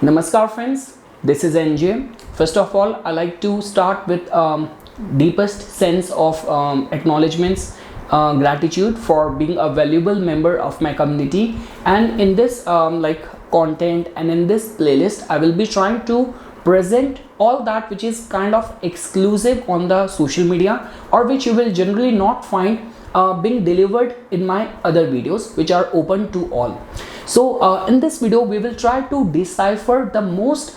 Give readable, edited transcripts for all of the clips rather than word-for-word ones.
Namaskar friends, this is NJ. First of all, I like to start with deepest sense of acknowledgements, gratitude for being a valuable member of my community. And in this content and in this playlist, I will be trying to present all that which is kind of exclusive on the social media, or which you will generally not find being delivered in my other videos, which are open to all. So in this video we will try to decipher the most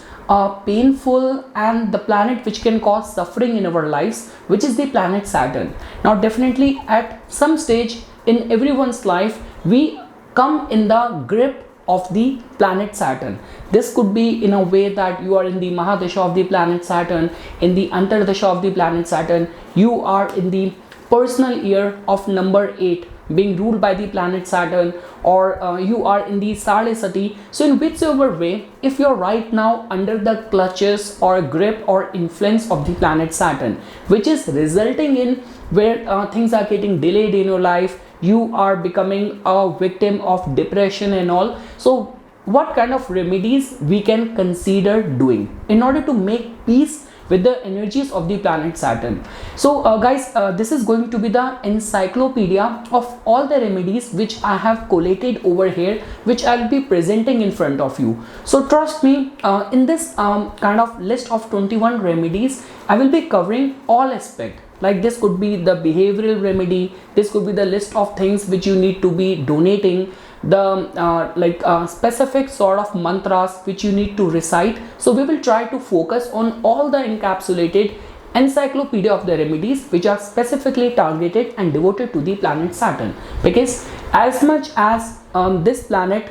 painful and the planet which can cause suffering in our lives, which is the planet Saturn. Now definitely at some stage in everyone's life we come in the grip of the planet Saturn. This could be in a way that you are in the Mahadasha of the planet Saturn, in the Antardasha of the planet Saturn, you are in the personal year of number 8 being ruled by the planet Saturn, or you are in the Sade Sati. So in whichever way, if you're right now under the clutches or grip or influence of the planet Saturn, which is resulting in where things are getting delayed in your life, you are becoming a victim of depression and all. So what kind of remedies we can consider doing in order to make peace with the energies of the planet Saturn? So guys, this is going to be the encyclopedia of all the remedies which I have collated over here, which I'll be presenting in front of you. So trust me, in this kind of list of 21 remedies, I will be covering all aspects. Like this could be the behavioral remedy, this could be the list of things which you need to be donating, the specific sort of mantras which you need to recite. So we will try to focus on all the encapsulated encyclopedia of the remedies which are specifically targeted and devoted to the planet Saturn, because as much as this planet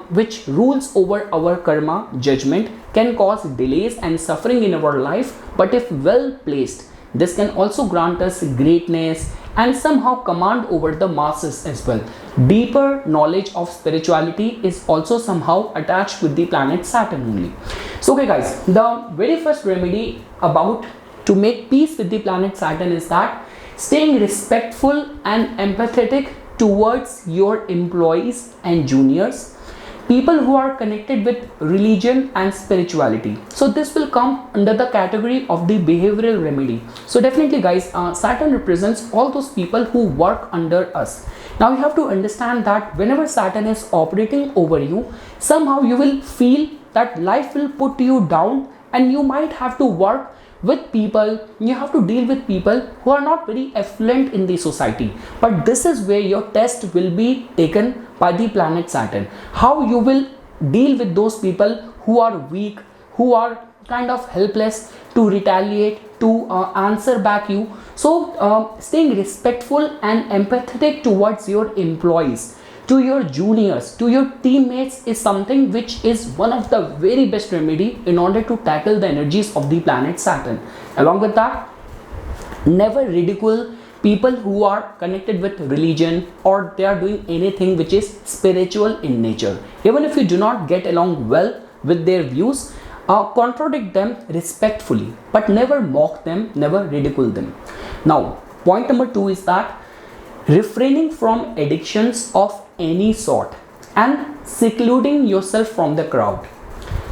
which rules over our karma judgment can cause delays and suffering in our life, but if well placed, this can also grant us greatness and somehow command over the masses as well. Deeper knowledge of spirituality is also somehow attached with the planet Saturn only. So okay guys, the very first remedy about to make peace with the planet Saturn is that staying respectful and empathetic towards your employees and juniors, people who are connected with religion and spirituality. So this will come under the category of the behavioral remedy. So definitely guys, Saturn represents all those people who work under us. Now you have to understand that whenever Saturn is operating over you, somehow you will feel that life will put you down, and you might have to work with people, you have to deal with people who are not very affluent in the society. But this is where your test will be taken by the planet Saturn. How you will deal with those people who are weak, who are kind of helpless to retaliate, to answer back you. So staying respectful and empathetic towards your employees, to your juniors, to your teammates is something which is one of the very best remedy in order to tackle the energies of the planet Saturn. Along with that, never ridicule people who are connected with religion or they are doing anything which is spiritual in nature. Even if you do not get along well with their views, contradict them respectfully, but never mock them, never ridicule them. Now, point number 2 is that refraining from addictions of any sort and secluding yourself from the crowd.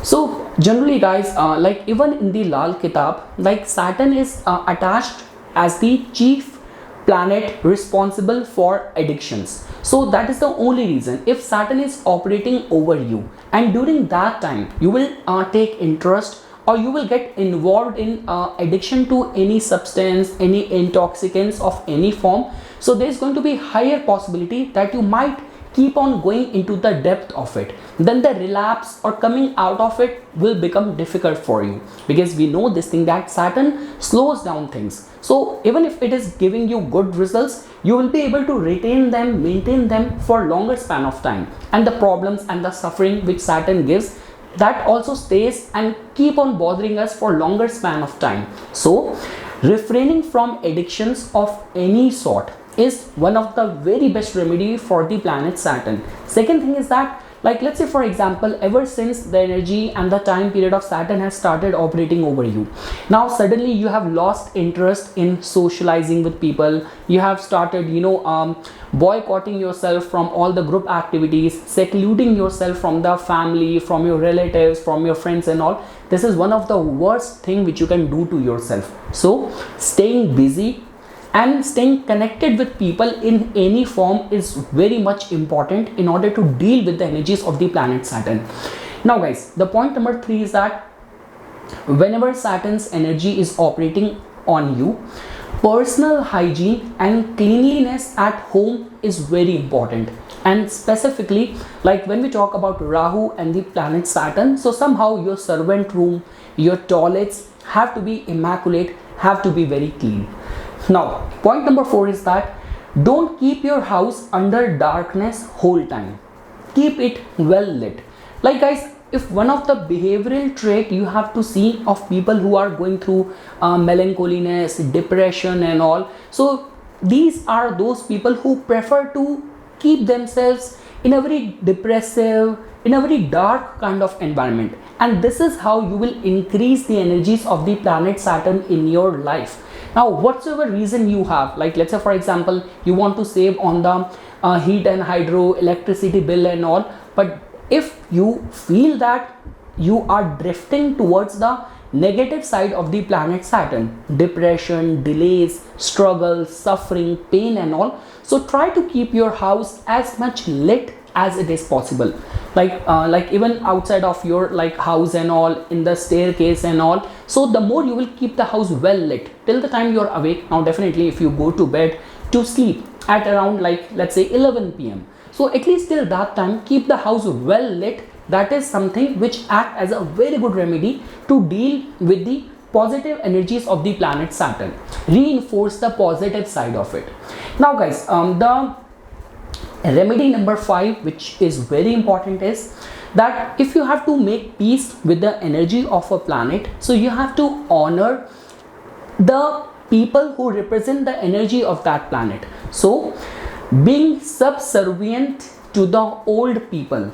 So generally guys, like even in the Lal Kitab, like Saturn is attached as the chief planet responsible for addictions. So that is the only reason. If Saturn is operating over you and during that time you will take interest or you will get involved in addiction to any substance, any intoxicants of any form, so there is going to be higher possibility that you might keep on going into the depth of it. Then the relapse or coming out of it will become difficult for you, because we know this thing that Saturn slows down things. So even if it is giving you good results, you will be able to retain them, maintain them for longer span of time, and the problems and the suffering which Saturn gives, that also stays and keep on bothering us for longer span of time. So refraining from addictions of any sort is one of the very best remedy for the planet Saturn. Second thing is that Like let's say for example, ever since the energy and the time period of Saturn has started operating over you, now suddenly you have lost interest in socializing with people. You have started boycotting yourself from all the group activities, secluding yourself from the family, from your relatives, from your friends and all. This is one of the worst thing which you can do to yourself. So staying busy and staying connected with people in any form is very much important in order to deal with the energies of the planet Saturn. Now guys, the point number 3 is that whenever Saturn's energy is operating on you, personal hygiene and cleanliness at home is very important. And specifically, like when we talk about Rahu and the planet Saturn, so somehow your servant room, your toilets have to be immaculate, have to be very clean. Now point number 4 is that don't keep your house under darkness whole time. Keep it well lit. Like guys, if one of the behavioral trait you have to see of people who are going through melancholiness, depression and all, so these are those people who prefer to keep themselves in a very depressive, in a very dark kind of environment. And this is how you will increase the energies of the planet Saturn in your life. Now whatsoever reason you have, like let's say for example, you want to save on the heat and hydro electricity bill and all, but if you feel that you are drifting towards the negative side of the planet Saturn, depression, delays, struggles, suffering, pain and all, so try to keep your house as much lit as it is possible. Like even outside of your like house and all, in the staircase and all, so the more you will keep the house well lit till the time you're awake. Now definitely if you go to bed to sleep at around like let's say 11 p.m, so at least till that time keep the house well lit. That is something which act as a very good remedy to deal with the positive energies of the planet Saturn, reinforce the positive side of it. Now guys, the remedy number 5, which is very important, is that if you have to make peace with the energy of a planet, so you have to honor the people who represent the energy of that planet. So being subservient to the old people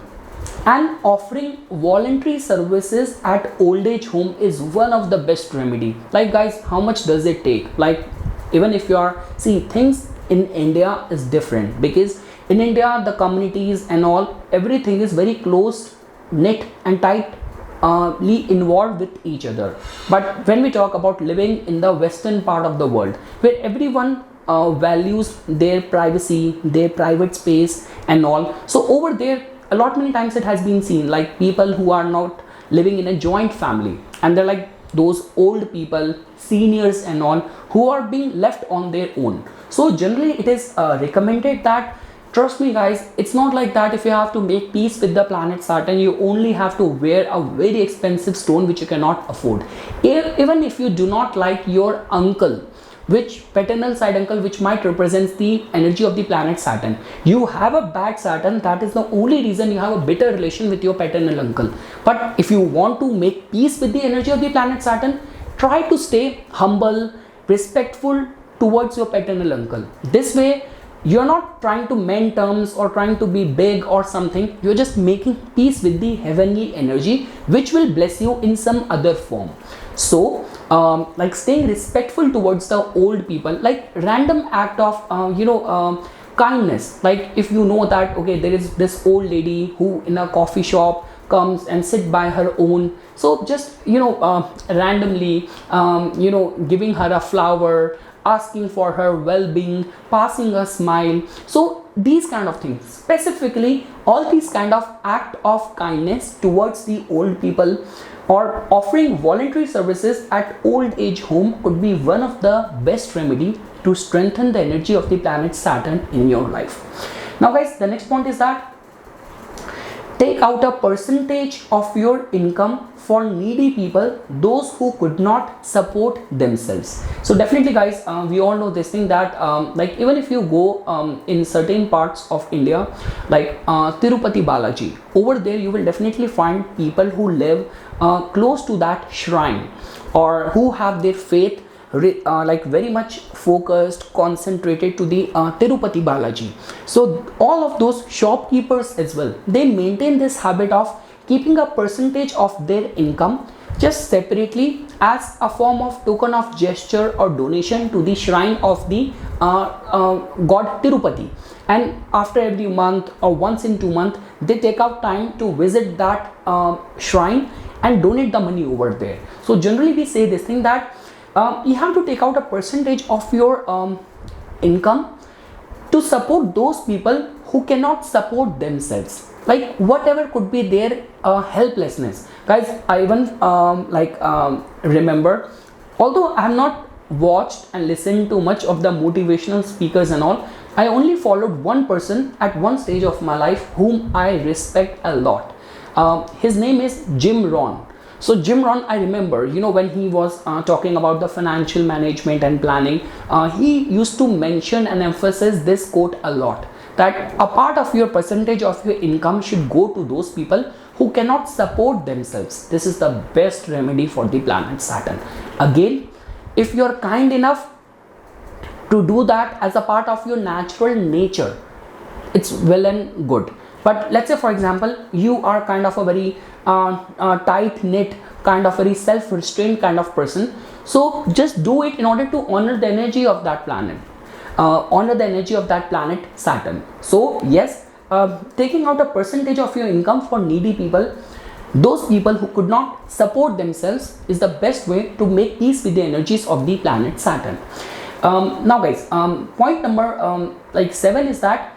and offering voluntary services at old age home is one of the best remedy. Like guys, how much does it take? Like even if you are, see, things in India is different, because in India the communities and all, everything is very close knit and tightly involved with each other. But when we talk about living in the western part of the world, where everyone values their privacy, their private space and all, so over there a lot many times it has been seen like people who are not living in a joint family, and they're like those old people, seniors and all, who are being left on their own. So generally it is recommended that, trust me guys, it's not like that if you have to make peace with the planet Saturn, you only have to wear a very expensive stone which you cannot afford. Even if you do not like your uncle, which paternal side uncle, which might represents the energy of the planet Saturn, you have a bad Saturn, that is the only reason you have a bitter relation with your paternal uncle. But if you want to make peace with the energy of the planet Saturn, try to stay humble, respectful towards your paternal uncle. This way you're not trying to mend terms or trying to be big or something, you're just making peace with the heavenly energy which will bless you in some other form. So like staying respectful towards the old people, like random act of kindness. Like if you know that okay, there is this old lady who in a coffee shop comes and sit by her own, so just randomly giving her a flower, asking for her well-being, passing a smile. So these kind of things, specifically all these kind of act of kindness towards the old people or offering voluntary services at old age home could be one of the best remedy to strengthen the energy of the planet Saturn in your life. Now guys, the next point is that take out a percentage of your income for needy people, those who could not support themselves. So definitely guys, we all know this thing that like even if you go in certain parts of India, like Tirupati Balaji, over there you will definitely find people who live close to that shrine or who have their faith like very much focused, concentrated to the Tirupati Balaji. So all of those shopkeepers as well, they maintain this habit of keeping a percentage of their income just separately as a form of token of gesture or donation to the shrine of the god Tirupati. And after every month or once in 2 months, they take out time to visit that shrine and donate the money over there. So generally we say this thing that you have to take out a percentage of your income to support those people who cannot support themselves, like whatever could be their helplessness. Guys, I even remember, although I have not watched and listened to much of the motivational speakers and all, I only followed one person at one stage of my life whom I respect a lot. His name is Jim Rohn. So Jim Rohn, I remember, when he was talking about the financial management and planning, he used to mention and emphasize this quote a lot, that a part of your percentage of your income should go to those people who cannot support themselves. This is the best remedy for the planet Saturn. Again, if you are kind enough to do that as a part of your natural nature, it's well and good. But let's say, for example, you are kind of a very tight-knit, kind of very self-restrained kind of person. So just do it in order to honor the energy of that planet. Honor the energy of that planet Saturn. So yes, taking out a percentage of your income for needy people, those people who could not support themselves, is the best way to make peace with the energies of the planet Saturn. Now guys, point number 7 is that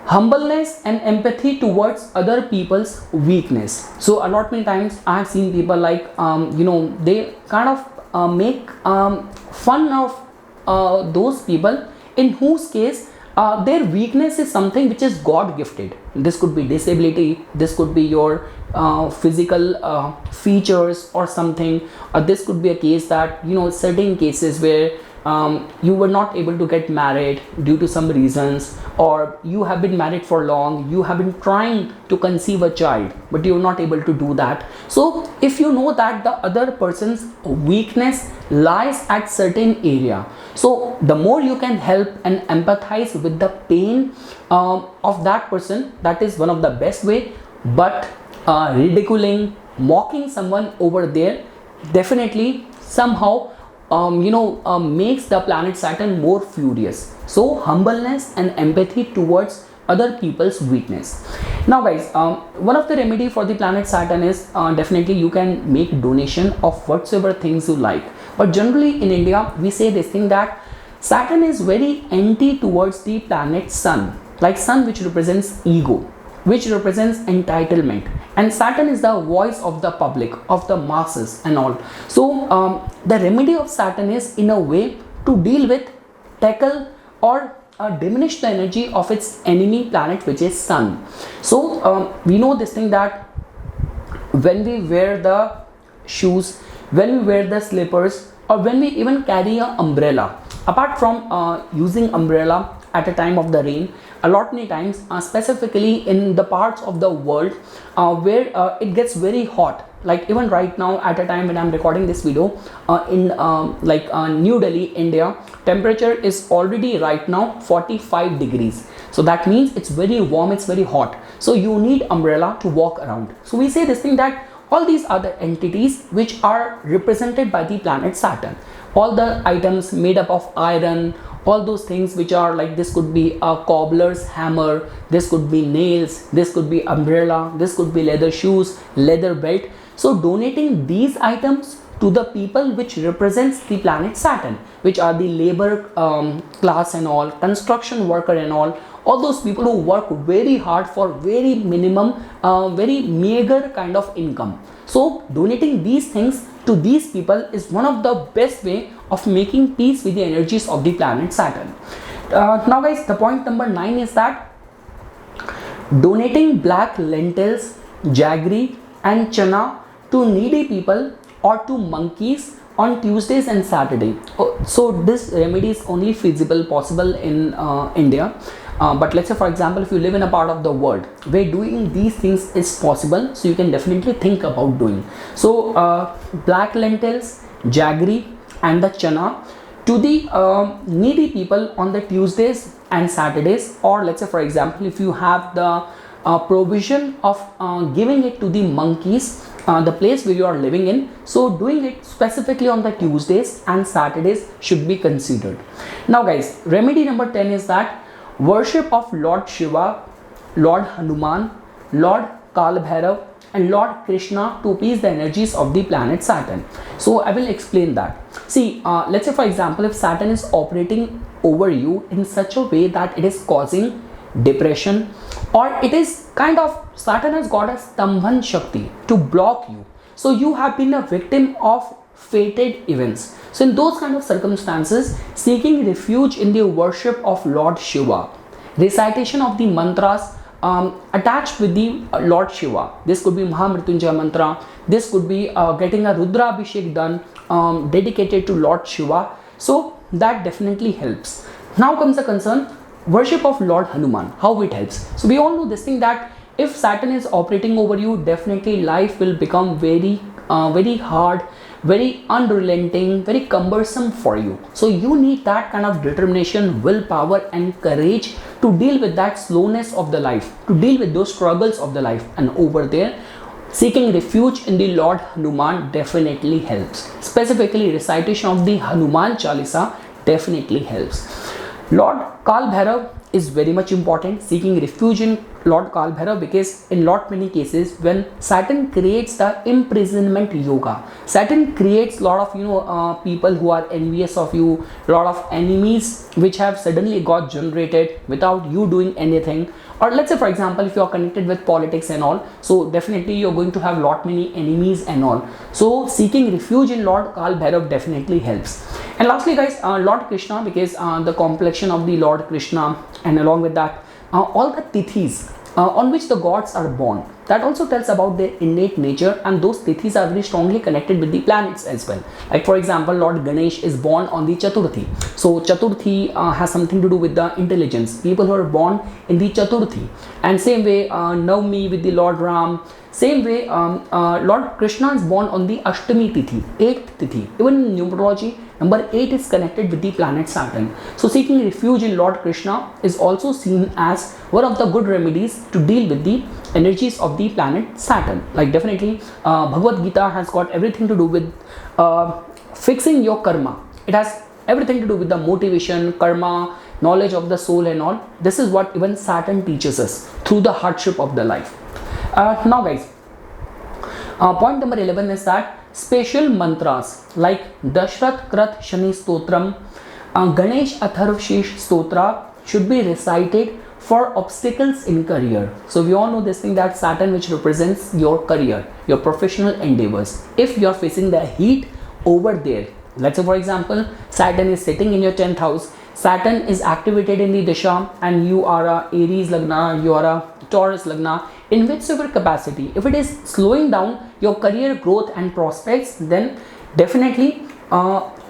humbleness and empathy towards other people's weakness. So a lot many times I have seen people like they kind of make fun of those people in whose case their weakness is something which is God gifted. This could be disability, this could be your physical features or something, or this could be a case that certain cases where you were not able to get married due to some reasons, or you have been married for long, you have been trying to conceive a child but you are not able to do that. So if you know that the other person's weakness lies at certain area, so the more you can help and empathize with the pain of that person, that is one of the best way. But ridiculing, mocking someone over there definitely somehow makes the planet Saturn more furious. So humbleness and empathy towards other people's weakness. Now guys, one of the remedy for the planet Saturn is definitely you can make donation of whatsoever things you like. But generally in India we say this thing that Saturn is very anti towards the planet Sun, like Sun which represents ego, which represents entitlement, and Saturn is the voice of the public, of the masses and all. So the remedy of Saturn is in a way to deal with, tackle or diminish the energy of its enemy planet, which is Sun. So we know this thing that when we wear the shoes, when we wear the slippers, or when we even carry an umbrella, apart from using umbrella at a time of the rain, a lot many times specifically in the parts of the world where it gets very hot, like even right now at a time when I'm recording this video in New Delhi, India, temperature is already right now 45 degrees. So that means it's very warm, it's very hot, so you need umbrella to walk around. So we say this thing that all these other entities which are represented by the planet Saturn, all the items made up of iron, all those things which are like, this could be a cobbler's hammer, this could be nails, this could be umbrella, this could be leather shoes, leather belt. So donating these items to the people which represents the planet Saturn, which are the labor class and all, construction worker and all those people who work very hard for very minimum, very meager kind of income. So donating these things to these people is one of the best way of making peace with the energies of the planet Saturn. Now guys, the point number 9 is that donating black lentils, jaggery and chana to needy people or to monkeys on Tuesdays and Saturday. So this remedy is only feasible, possible in India. But let's say for example, if you live in a part of the world where doing these things is possible, so you can definitely think about doing. So black lentils, jaggery and the chana to the needy people on the Tuesdays and Saturdays, or let's say for example if you have the provision of giving it to the monkeys, the place where you are living in, so doing it specifically on the Tuesdays and Saturdays should be considered. Now guys, remedy number 10 is that worship of Lord Shiva, Lord Hanuman, Lord Kal Bhairav and Lord Krishna to appease the energies of the planet Saturn. So I will explain that. See, let's say for example if Saturn is operating over you in such a way that it is causing depression, or it is kind of Saturn has got a Stambhan Shakti to block you, so you have been a victim of fated events. So in those kind of circumstances, seeking refuge in the worship of Lord Shiva, recitation of the mantras attached with the Lord Shiva. This could be Mahamrityunjaya mantra, this could be getting a Rudra Abhishek done dedicated to Lord Shiva, so that definitely helps. Now comes the concern, worship of Lord Hanuman, how it helps. So we all know this thing that if Saturn is operating over you, definitely life will become very hard, very unrelenting, very cumbersome for you. So you need that kind of determination, willpower and courage to deal with that slowness of the life, to deal with those struggles of the life. And over there, seeking refuge in the Lord Hanuman definitely helps. Specifically, recitation of the Hanuman Chalisa definitely helps. Lord Kal Bhairav is very much important, seeking refuge in Lord Kal Bhairav, because in lot many cases when Saturn creates the imprisonment yoga, Saturn creates lot of people who are envious of you, lot of enemies which have suddenly got generated without you doing anything. Or let's say for example if you are connected with politics and all, so definitely you're going to have lot many enemies and all. So seeking refuge in Lord Kal Bhairav definitely helps. And lastly guys, Lord Krishna, because the complexion of the Lord Krishna, and along with that all the tithis on which the gods are born, that also tells about their innate nature, and those tithis are very strongly connected with the planets as well. Like for example, Lord Ganesh is born on the Chaturthi, so Chaturthi has something to do with the intelligence, people who are born in the Chaturthi. And same way Navami with the Lord Ram, same way Lord Krishna is born on the Ashtami Tithi, 8th Tithi. Even in numerology, number 8 is connected with the planet Saturn. So seeking refuge in Lord Krishna is also seen as one of the good remedies to deal with the energies of the planet Saturn. Like definitely Bhagavad Gita has got everything to do with fixing your karma. It has everything to do with the motivation, karma, knowledge of the soul and all. This is what even Saturn teaches us through the hardship of the life. Now guys, point number 11 is that special mantras like Dashrath Krat Shani Stotram, Ganesh Atharv Shesh Stotra should be recited for obstacles in career. So we all know this thing that Saturn, which represents your career, your professional endeavors, if you are facing the heat over there, let's say for example Saturn is sitting in your 10th house, Saturn is activated in the Disha and you are a Aries Lagna, you are a Taurus Lagna, in whichever capacity, if it is slowing down your career growth and prospects, then definitely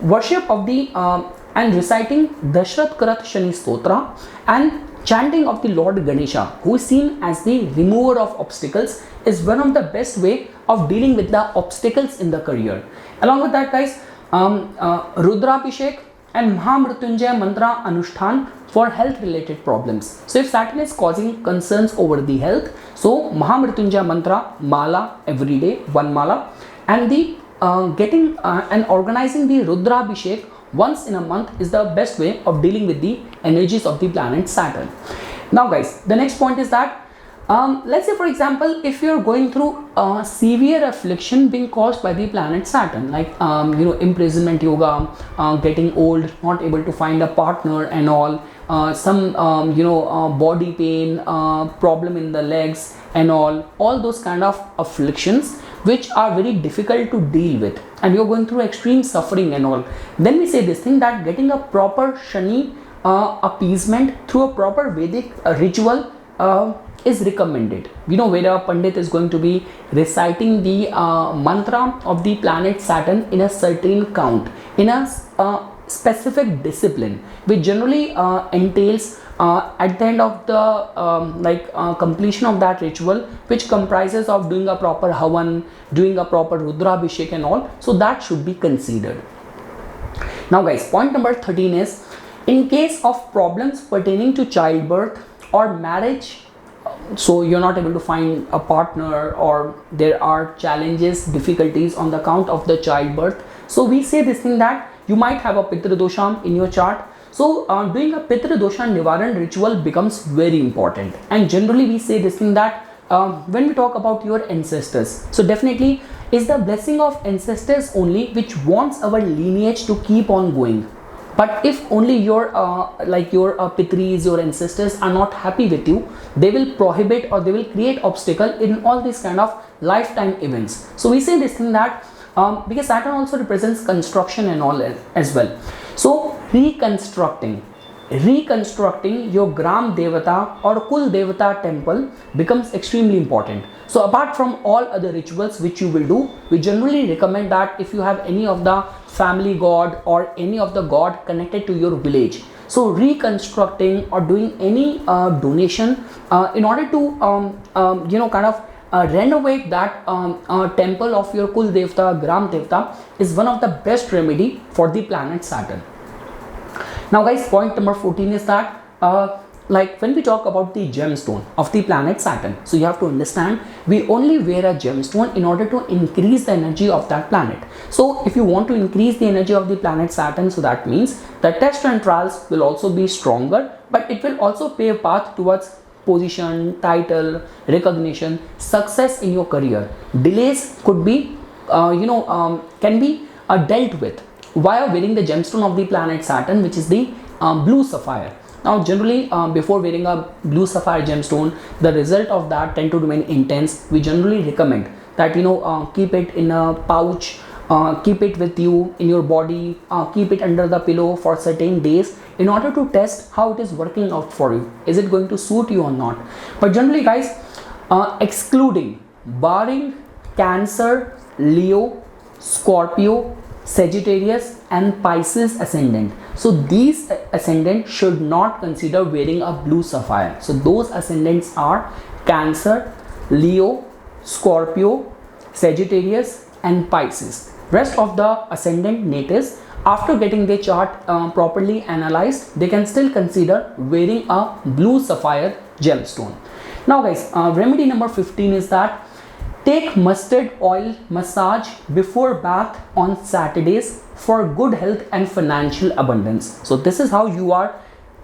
worship of the and reciting Dashrath Karat Shani Stotra and chanting of the Lord Ganesha, who is seen as the remover of obstacles, is one of the best way of dealing with the obstacles in the career. Along with that guys, Rudrabhishek and Mahamrityunjaya mantra Anushtan for health related problems. So if Saturn is causing concerns over the health, so Mahamrityunjaya mantra mala every day, one mala, and the getting and organizing the Rudrabhishek once in a month is the best way of dealing with the energies of the planet Saturn. Now guys, the next point is that let's say for example if you're going through a severe affliction being caused by the planet Saturn, like imprisonment yoga, getting old, not able to find a partner and all, some body pain, problem in the legs and all those kind of afflictions which are very difficult to deal with, and you're going through extreme suffering and all, then we say this thing that getting a proper Shani appeasement through a proper Vedic ritual is recommended. Where a Pandit is going to be reciting the mantra of the planet Saturn in a certain count, in a specific discipline, which generally entails at the end of the completion of that ritual, which comprises of doing a proper Havan, doing a proper Rudrabhishek and all. So that should be considered. Now guys, point number 13 is, in case of problems pertaining to childbirth or marriage, so you're not able to find a partner, or there are challenges, difficulties on the account of the childbirth, so we say this thing that you might have a Pitra Dosham in your chart. So doing a Pitra Dosha Nivaran ritual becomes very important, and generally we say this thing that when we talk about your ancestors, so definitely is the blessing of ancestors only which wants our lineage to keep on going. But if only your pitris, your ancestors are not happy with you, they will prohibit or they will create obstacle in all these kind of lifetime events. So we say this thing that because Saturn also represents construction and all as well. So reconstructing your Gram Devata or Kul Devata temple becomes extremely important. So apart from all other rituals which you will do, we generally recommend that if you have any of the family god or any of the god connected to your village, so reconstructing or doing any donation in order to renovate that temple of your Kul Devata, Gram Devata, is one of the best remedy for the planet Saturn. Now guys, point number 14 is that when we talk about the gemstone of the planet Saturn, so you have to understand we only wear a gemstone in order to increase the energy of that planet. So if you want to increase the energy of the planet Saturn, so that means the tests and trials will also be stronger, but it will also pave path towards position, title, recognition, success in your career. Delays could be can be dealt with via wearing the gemstone of the planet Saturn, which is the blue sapphire. Now generally before wearing a blue sapphire gemstone, the result of that tend to remain intense. We generally recommend that keep it in a pouch, keep it with you in your body, keep it under the pillow for certain days in order to test how it is working out for you. Is it going to suit you or not? But generally guys, barring Cancer, Leo, Scorpio, Sagittarius and Pisces ascendant, so these ascendants should not consider wearing a blue sapphire. So those ascendants are Cancer, Leo, Scorpio, Sagittarius and Pisces. Rest of the ascendant natives, after getting their chart properly analyzed, they can still consider wearing a blue sapphire gemstone. Now guys, remedy number 15 is that take mustard oil massage before bath on Saturdays for good health and financial abundance. So this is how you are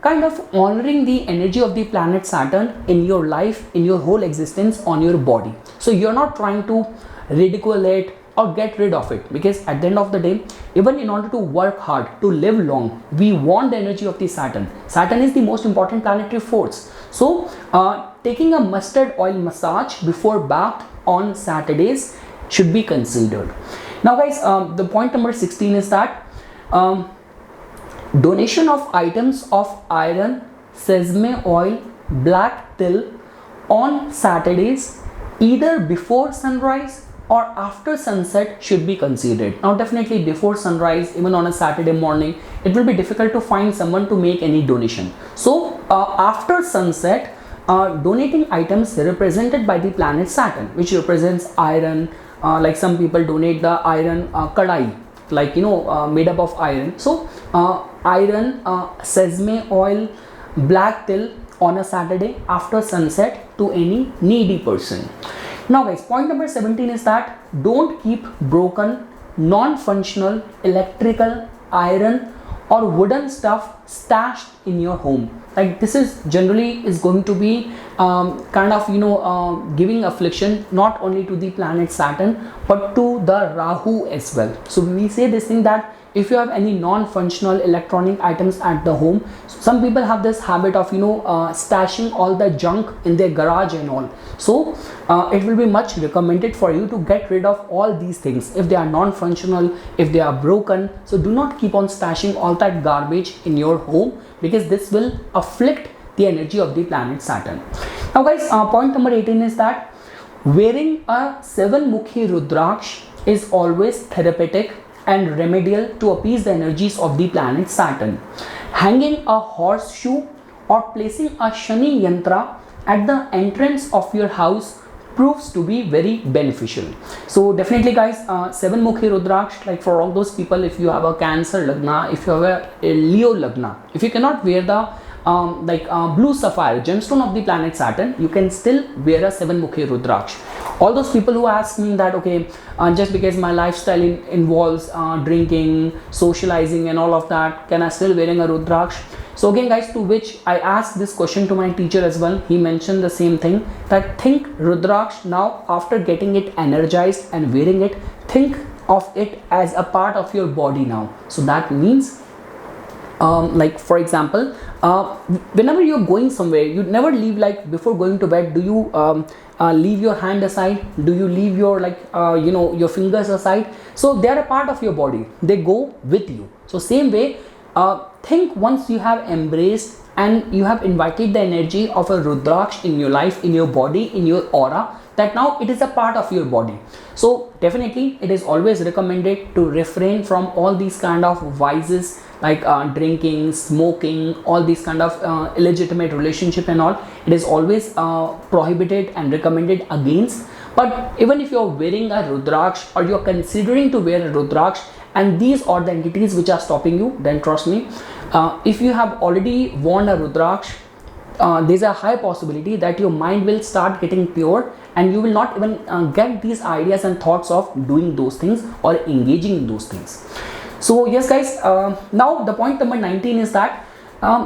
kind of honoring the energy of the planet Saturn in your life, in your whole existence, on your body. So you're not trying to ridicule it or get rid of it, because at the end of the day, even in order to work hard, to live long, we want the energy of the Saturn. Saturn is the most important planetary force. So taking a mustard oil massage before bath on Saturdays should be considered. Now guys, the point number 16 is that donation of items of iron, sesame oil, black till on Saturdays either before sunrise or after sunset should be considered. Now definitely before sunrise, even on a Saturday morning, it will be difficult to find someone to make any donation. So after sunset, donating items represented by the planet Saturn, which represents iron, like some people donate the iron kadai, made up of iron. So iron, sesame oil, black till on a Saturday after sunset to any needy person. Now guys, point number 17 is that don't keep broken, non-functional electrical, iron or wooden stuff stashed in your home. Like this is generally is going to be giving affliction not only to the planet Saturn but to the Rahu as well. So we say this thing that if you have any non-functional electronic items at the home, some people have this habit of stashing all the junk in their garage and all. So it will be much recommended for you to get rid of all these things if they are non-functional, if they are broken. So do not keep on stashing all that garbage in your home, because this will afflict the energy of the planet Saturn. Now guys, point number 18 is that wearing a 7-mukhi Rudraksh is always therapeutic and remedial to appease the energies of the planet Saturn. Hanging a horseshoe or placing a Shani Yantra at the entrance of your house proves to be very beneficial. So definitely guys, seven mukhi rudraksh, like for all those people, if you have a Cancer lagna, if you have a Leo lagna, if you cannot wear the blue sapphire gemstone of the planet Saturn, you can still wear a seven mukhi rudraksh. All those people who ask me that, okay, just because my lifestyle involves drinking, socializing and all of that, can I still wearing a rudraksh? So again guys, to which I asked this question to my teacher as well. He mentioned the same thing, that think rudraksh now, after getting it energized and wearing it, think of it as a part of your body now. So that means like for example, whenever you're going somewhere, you never leave, like before going to bed, do you leave your hand aside? Do you leave your your fingers aside? So they are a part of your body, they go with you. So same way, think once you have embraced and you have invited the energy of a rudraksh in your life, in your body, in your aura, that now it is a part of your body. So definitely it is always recommended to refrain from all these kind of vices, like drinking, smoking, all these kind of illegitimate relationship and all. It is always prohibited and recommended against. But even if you're wearing a rudraksh or you're considering to wear a rudraksh, and these are the entities which are stopping you, then trust me, if you have already worn a rudraksh, there's a high possibility that your mind will start getting pure and you will not even get these ideas and thoughts of doing those things or engaging in those things. So yes guys, now the point number 19 is that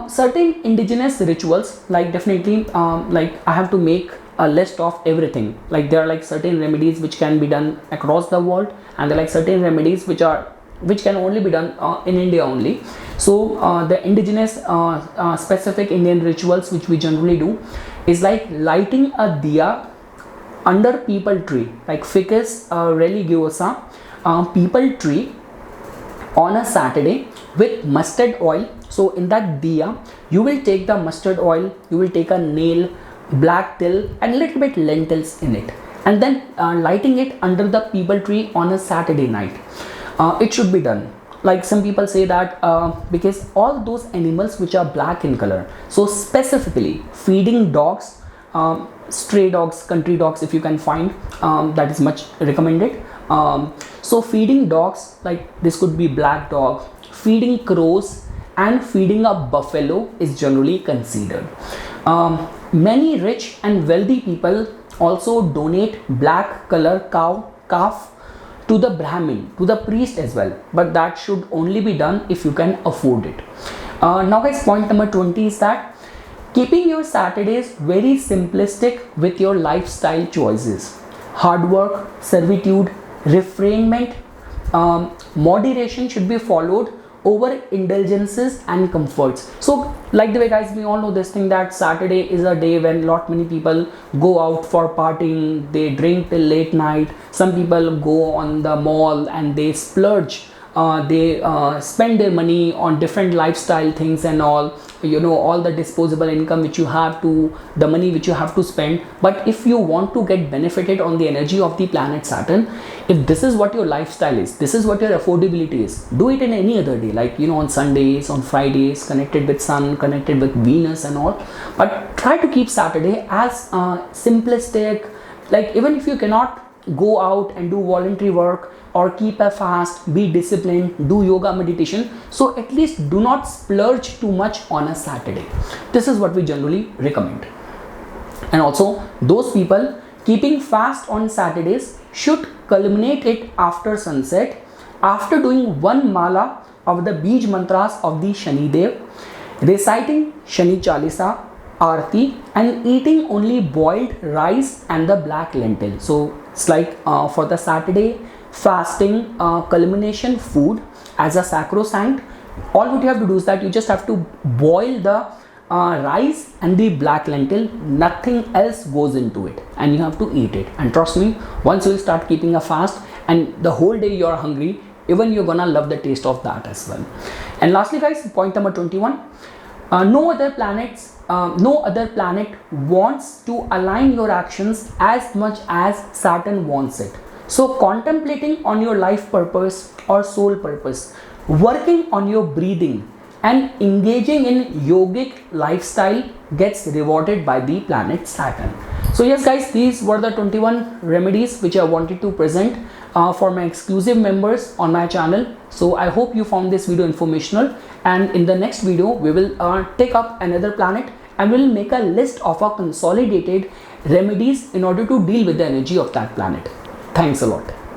certain indigenous rituals, like definitely like I have to make a list of everything. Like there are like certain remedies which can be done across the world, and there are like certain remedies which can only be done in India only. So the indigenous specific Indian rituals which we generally do is like lighting a diya under peepal tree, like Ficus religiosa peepal tree on a Saturday with mustard oil. So in that diya, you will take the mustard oil, you will take a nail, black till and little bit lentils in it, and then lighting it under the peepal tree on a Saturday night. It should be done. Like some people say that because all those animals which are black in color, so specifically feeding dogs, stray dogs, country dogs, if you can find, that is much recommended. So feeding dogs, like this could be black dog, feeding crows and feeding a buffalo is generally considered. Many rich and wealthy people also donate black color calf to the Brahmin, to the priest as well, but that should only be done if you can afford it. Now guys, point number 20 is that keeping your Saturdays very simplistic with your lifestyle choices. Hard work, servitude, refrainment, moderation should be followed over indulgences and comforts. So like the way guys, we all know this thing that Saturday is a day when many people go out for partying, they drink till late night. Some people go on the mall and they splurge, they spend their money on different lifestyle things and all, all the disposable income which you have to, the money which you have to spend. But if you want to get benefited on the energy of the planet Saturn, if this is what your lifestyle is, this is what your affordability is, do it in any other day, like on Sundays, on Fridays, connected with sun, connected with Venus and all. But try to keep Saturday as simplistic. Like even if you cannot go out and do voluntary work or keep a fast, be disciplined, do yoga, meditation, so at least do not splurge too much on a Saturday. This is what we generally recommend. And also those people keeping fast on Saturdays should culminate it after sunset, after doing one mala of the Bij mantras of the Shani Dev, reciting Shani Chalisa, Aarti, and eating only boiled rice and the black lentil. So it's like for the Saturday fasting culmination food as a sacrosanct, all what you have to do is that you just have to boil the rice and the black lentil, nothing else goes into it, and you have to eat it. And trust me, once you will start keeping a fast and the whole day you are hungry, even you're gonna love the taste of that as well. And lastly guys, point number 21, no other planet wants to align your actions as much as Saturn wants it. So contemplating on your life purpose or soul purpose, working on your breathing and engaging in yogic lifestyle gets rewarded by the planet Saturn. So yes guys, these were the 21 remedies which I wanted to present for my exclusive members on my channel. So I hope you found this video informational, and in the next video we will take up another planet and we'll make a list of our consolidated remedies in order to deal with the energy of that planet. Thanks a lot.